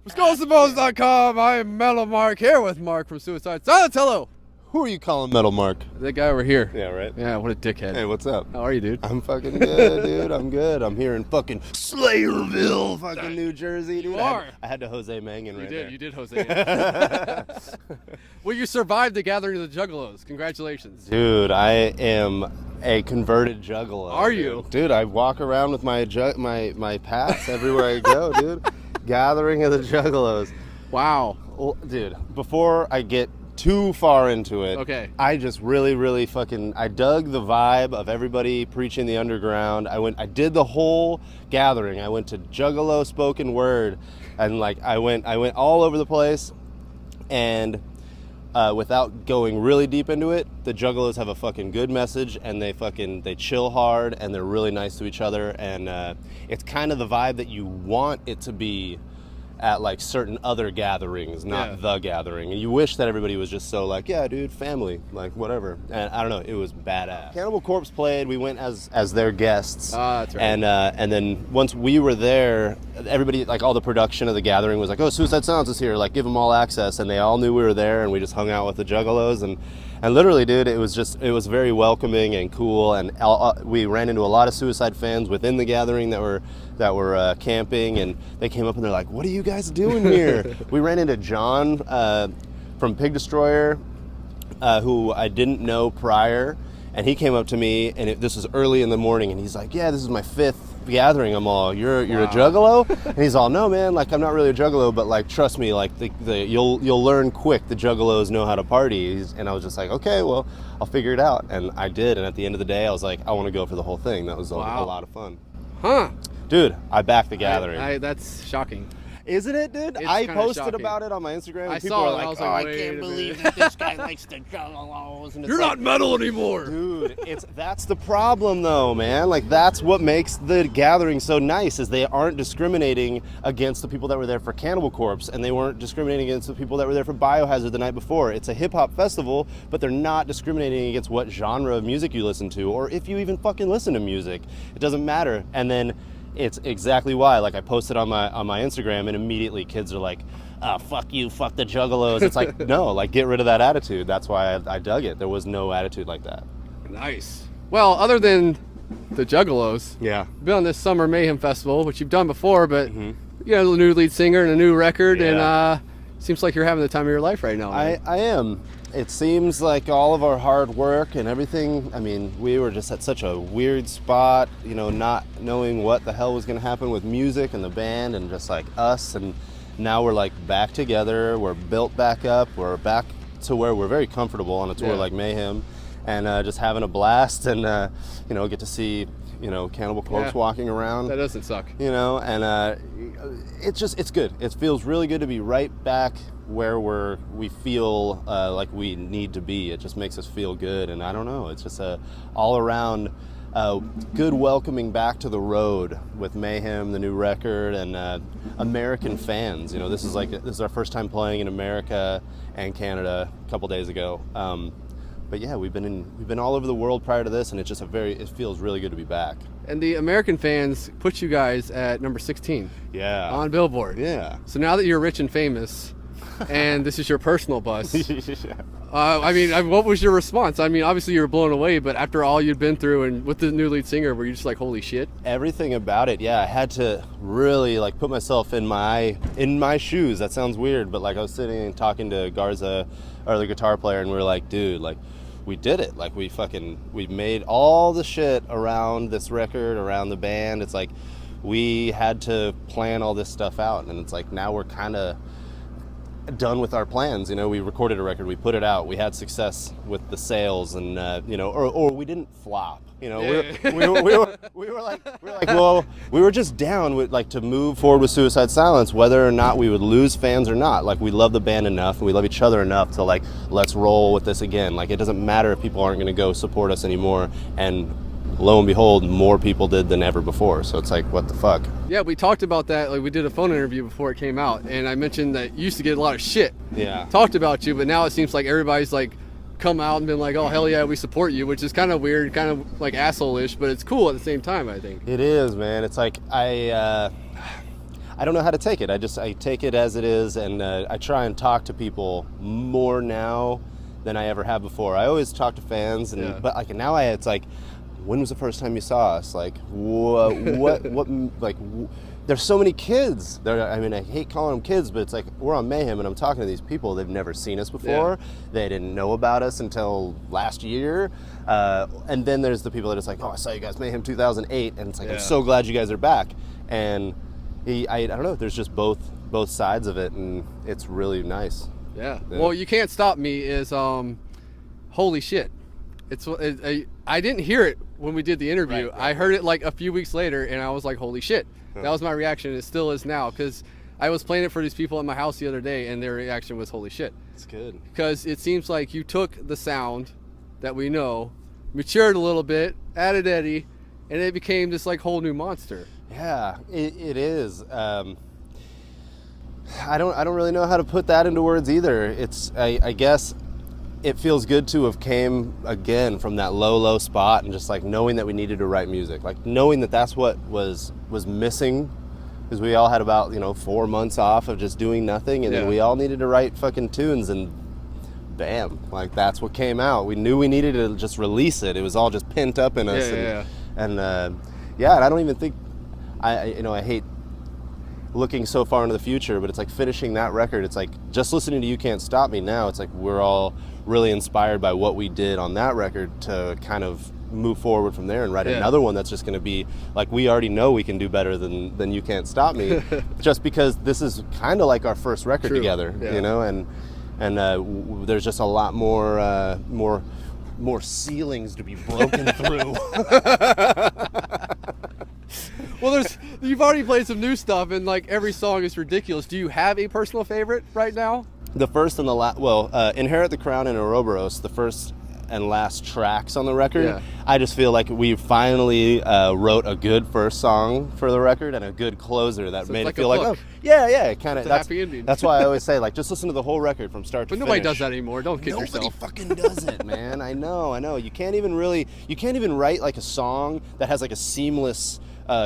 Skullsuppose.com. I am Metal Mark here with Mark from Suicide Silence. Hello. Who are you calling Metal Mark? That guy over here. Yeah, right? Yeah, what a dickhead. Hey, what's up? How are you, dude? I'm fucking good, dude. I'm good. I'm here in fucking Slayerville, fucking New Jersey. Dude. You are. I had to Jose Mangan right there. You did, Jose. Well, you survived the gathering of the Juggalos. Congratulations. Dude, I am a converted juggalo. Are you? Dude, I walk around with my pass everywhere I go, dude. Gathering of the Juggalos. Wow. Well, dude, before I get too far into it, okay, I just really fucking, I dug the vibe of everybody preaching the underground. I did the whole gathering. I went to Juggalo spoken word, and like I went all over the place, and without going really deep into it, the Juggalos have a fucking good message, and they chill hard, and they're really nice to each other, and it's kind of the vibe that you want it to be at like certain other gatherings, not the gathering. And you wish that everybody was just so like, yeah, dude, family, like whatever. And I don't know, it was badass. Cannibal Corpse played. We went as their guests. That's right. And then once we were there, everybody, like all the production of the gathering was like, oh, Suicide Silence is here, like give them all access. And they all knew we were there, and we just hung out with the Juggalos, and literally, dude, it was very welcoming and cool. And we ran into a lot of Suicide fans within the gathering that were camping, and they came up and they're like, what are you guys doing here? We ran into John from Pig Destroyer, who I didn't know prior, and he came up to me, and this was early in the morning, and he's like, yeah, this is my 5th gathering. I'm all, you're a Juggalo? And he's all, no, man, like I'm not really a Juggalo, but like trust me, like you'll learn quick. The Juggalos know how to party. And I was just like, okay, well, I'll figure it out. And I did, and at the end of the day, I was like, I want to go for the whole thing. That was a lot of fun. Huh. Dude, I backed the gathering. That's shocking. Isn't it, dude? It's I posted shocking about it on my Instagram, and I people saw are it, like, I was oh, like, I can't wait a believe minute. that this guy likes the Juggalos. And it's You're like, not metal anymore. Dude, that's the problem, though, man. Like, that's what makes the gathering so nice, is they aren't discriminating against the people that were there for Cannibal Corpse, and they weren't discriminating against the people that were there for Biohazard the night before. It's a hip-hop festival, but they're not discriminating against what genre of music you listen to, or if you even fucking listen to music. It doesn't matter. And then it's exactly why, like, I posted on my Instagram, and immediately kids are like, oh, fuck you, fuck the Juggalos. It's like, no, like, get rid of that attitude. That's why I dug it. There was no attitude like that. Nice. Well, other than the Juggalos, Yeah. you've been on this Summer Mayhem Festival, which you've done before, but you got a new lead singer and a new record, and seems like you're having the time of your life right now. I am. It seems like all of our hard work and everything, I mean, we were just at such a weird spot, you know, not knowing what the hell was going to happen with music and the band and just like us, and now we're like back together, we're built back up, we're back to where we're very comfortable on a tour like Mayhem, and just having a blast, and you know, get to see, you know, Cannibal Corpse walking around. That doesn't suck. You know, and it's good. It feels really good to be right back where we feel like we need to be. It just makes us feel good, and I don't know, it's just a all around good welcoming back to the road with Mayhem, the new record, and American fans. You know, this is our first time playing in America and Canada a couple days ago. But yeah, we've been all over the world prior to this, and it's just it feels really good to be back. And the American fans put you guys at number 16. Yeah. On Billboard. Yeah. So now that you're rich and famous, and this is your personal bus, I mean, what was your response? I mean, obviously you were blown away, but after all you'd been through, and with the new lead singer, were you just like, holy shit? Everything about it, yeah. I had to really like put myself in my shoes. That sounds weird, but like I was sitting and talking to Garza, or the guitar player, and we were like, dude, like, we did it. Like, we made all the shit around this record, around the band. It's like we had to plan all this stuff out, and it's like now we're kind of done with our plans. You know, we recorded a record, we put it out, we had success with the sales, and you know, or we didn't flop. You know, we were like, well, we were just down with like to move forward with Suicide Silence, whether or not we would lose fans or not. Like, we love the band enough, and we love each other enough to like, let's roll with this again. Like, it doesn't matter if people aren't going to go support us anymore, and lo and behold, more people did than ever before. So it's like, what the fuck? Yeah, we talked about that. Like, we did a phone interview before it came out, and I mentioned that you used to get a lot of shit. Yeah. Talked about you, but now it seems like everybody's like come out and been like, oh, hell yeah, we support you, which is kind of weird, kind of like asshole-ish, but it's cool at the same time, I think. It is, man. It's like, I I don't know how to take it. I take it as it is, and I try and talk to people more now than I ever have before. I always talk to fans, but like now it's like, when was the first time you saw us? Like, what, like, there's so many kids. I mean, I hate calling them kids, but it's like, we're on Mayhem, and I'm talking to these people. They've never seen us before. Yeah. They didn't know about us until last year. And then there's the people that it's like, oh, I saw you guys Mayhem 2008, and it's like, I'm so glad you guys are back. And I don't know, there's just both sides of it, and it's really nice. Yeah. Well, You Can't Stop Me is, holy shit. I didn't hear it when we did the interview. Right. I heard it like a few weeks later, and I was like, holy shit. That was my reaction. It still is now, because I was playing it for these people at my house the other day, and their reaction was, holy shit. It's good. Because it seems like you took the sound that we know, matured a little bit, added Eddie, and it became this like whole new monster. Yeah, it is. I don't really know how to put that into words either. It's I guess it feels good to have came again from that low spot, and just like knowing that we needed to write music, like knowing that that's what was missing, because we all had about 4 months off of just doing nothing, and then we all needed to write fucking tunes, and bam, like that's what came out. We knew we needed to just release it. It was all just pent up in us, and I don't even think I hate looking so far into the future, but it's like finishing that record. It's like just listening to You Can't Stop Me now. It's like we're all really inspired by what we did on that record to kind of move forward from there and write another one that's just going to be like, we already know we can do better than You Can't Stop Me, just because this is kind of like our first record together, and there's just a lot more ceilings to be broken through. Well, you've already played some new stuff, and like every song is ridiculous. Do you have a personal favorite right now? The first and the last, Inherit the Crown and Ouroboros, the first and last tracks on the record. Yeah. I just feel like we finally wrote a good first song for the record and a good closer that made it feel like, oh, yeah, kind of. That's happy ending. That's why I always say, like, just listen to the whole record from start to finish. But nobody does that anymore. Don't kid yourself. Nobody fucking does it, man. I know. You can't even write like a song that has like a seamless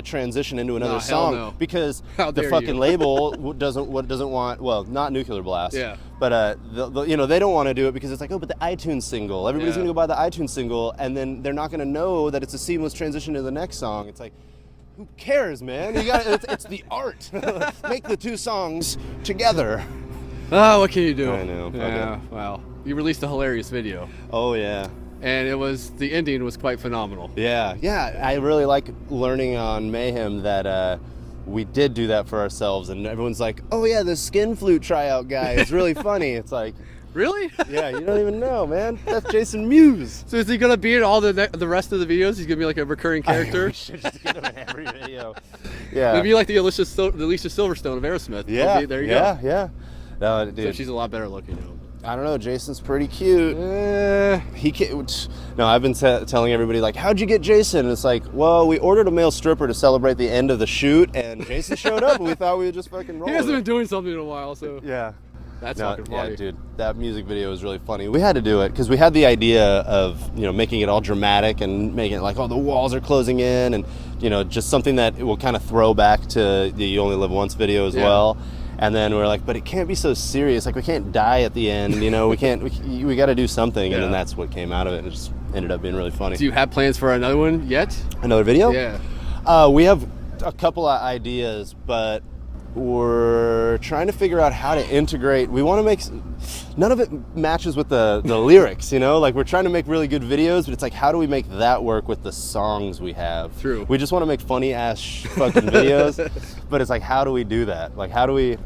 transition into another song, because the fucking label doesn't want, well, not Nuclear Blast, but they don't want to do it, because it's like, oh, but the iTunes single, everybody's gonna go buy the iTunes single, and then they're not gonna know that it's a seamless transition to the next song. It's like, who cares, man? It's the art. Make the two songs together. Oh, what can you do? I know. Yeah. Well, you released a hilarious video. Oh yeah. And the ending was quite phenomenal. Yeah. I really like learning on Mayhem that we did do that for ourselves, and everyone's like, oh yeah, the skin flute tryout guy is really funny. It's like, really? Yeah, you don't even know, man. That's Jason Mewes. So is he gonna be in all the rest of the videos? He's gonna be like a recurring character. We should just get him in every video. Yeah. Maybe like the Alicia Silverstone of Aerosmith. Yeah. There you go. Yeah. No, dude. So she's a lot better looking now. I don't know. Jason's pretty cute. He can't. No, I've been telling everybody, like, how'd you get Jason? And it's like, well, we ordered a male stripper to celebrate the end of the shoot, and Jason showed up, and we thought we would just fucking roll. He hasn't been doing something in a while, so yeah. That's fucking funny. Yeah, dude, that music video was really funny. We had to do it because we had the idea of making it all dramatic and making it like, oh, the walls are closing in, and just something that will kind of throw back to the You Only Live Once video as well. And then we're like, but it can't be so serious. Like, we can't die at the end, we can't. We got to do something, and then that's what came out of it. And it just ended up being really funny. Do you have plans for another one yet? Another video? Yeah. We have a couple of ideas, but we're trying to figure out how to integrate. We want to make, none of it matches with the lyrics, like we're trying to make really good videos, but it's like, how do we make that work with the songs we have? True. We just want to make funny ass fucking videos, but it's like, how do we do that? Like, how do we,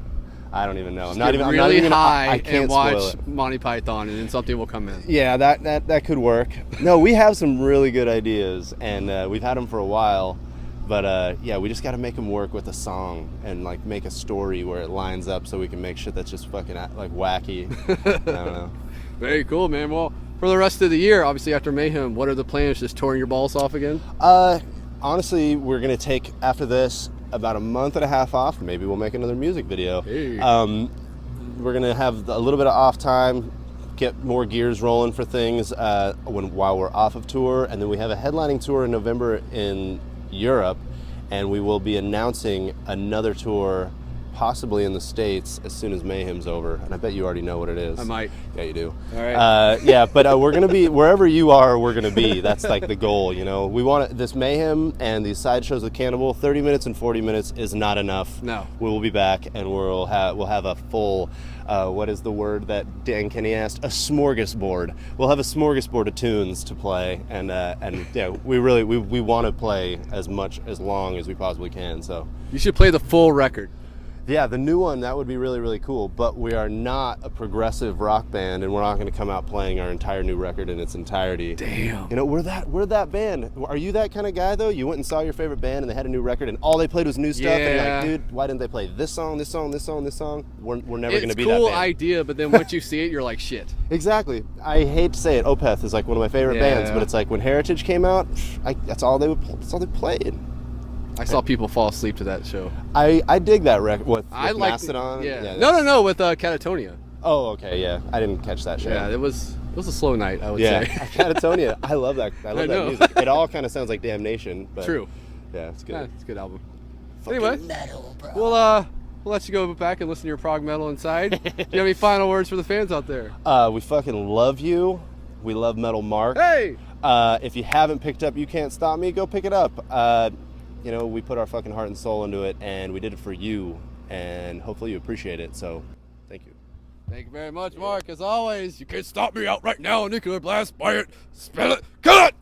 I don't even know. I'm not even high I can't and watch Monty Python, and then something will come in. Yeah, that could work. No, we have some really good ideas, and we've had them for a while. But we just got to make them work with a song and like make a story where it lines up, so we can make shit that's just fucking like wacky. I don't know. Very cool, man. Well, for the rest of the year, obviously after Mayhem, what are the plans? Just touring your balls off again? Honestly, we're gonna take after this about a month and a half off. Maybe we'll make another music video. Hey. We're gonna have a little bit of off time, get more gears rolling for things while we're off of tour, and then we have a headlining tour in November in Europe, and we will be announcing another tour, possibly in the States, as soon as Mayhem's over. And I bet you already know what it is. I might. Yeah, you do. All right. Yeah, but we're gonna be wherever you are. We're gonna be. That's like the goal, you know. We want this Mayhem and these side shows with Cannibal. 30 minutes and 40 minutes is not enough. No. We will be back, and we'll have a full. What is the word that Dan Kenny asked? A smorgasbord. We'll have a smorgasbord of tunes to play, and yeah, we want to play as long as we possibly can. So You should play the full record. yeah, the new one, that would be really, really cool. But we are not a progressive rock band, and we're not going to come out playing our entire new record in its entirety. Damn. You know, we're that band. Are you that kind of guy, though? You went and saw your favorite band, and they had a new record, and all they played was new stuff, and you're Yeah. like, dude, why didn't they play this song, this song, this song, this song? We're never going It's to be a cool that band. idea, but then once you see it, you're like, shit. Exactly. I hate to say it, Opeth is like one of my favorite bands, but it's like when Heritage came out, that's all they played. I saw people fall asleep to that show. I dig that record with I like Mastodon. Yeah. No, with Catatonia. Oh, okay, yeah. I didn't catch that show. Yeah, it was a slow night, I would Yeah, say. Catatonia. I love that. I love that know. music. It all kind of sounds like Damnation. But True. Yeah, it's good. Yeah, it's a good album. Fucking Anyway, metal, bro. we'll let you go back and listen to your prog metal inside. Do you have any final words for the fans out there? We fucking love you. We love Metal Mark. Hey! If you haven't picked up You Can't Stop Me, go pick it up. You know, we put our fucking heart and soul into it, and we did it for you, and hopefully you appreciate it. So, thank you. Thank you very much, Mark. As always, you can't stop me out right now. Nuclear blast, buy it, spell it, cut it!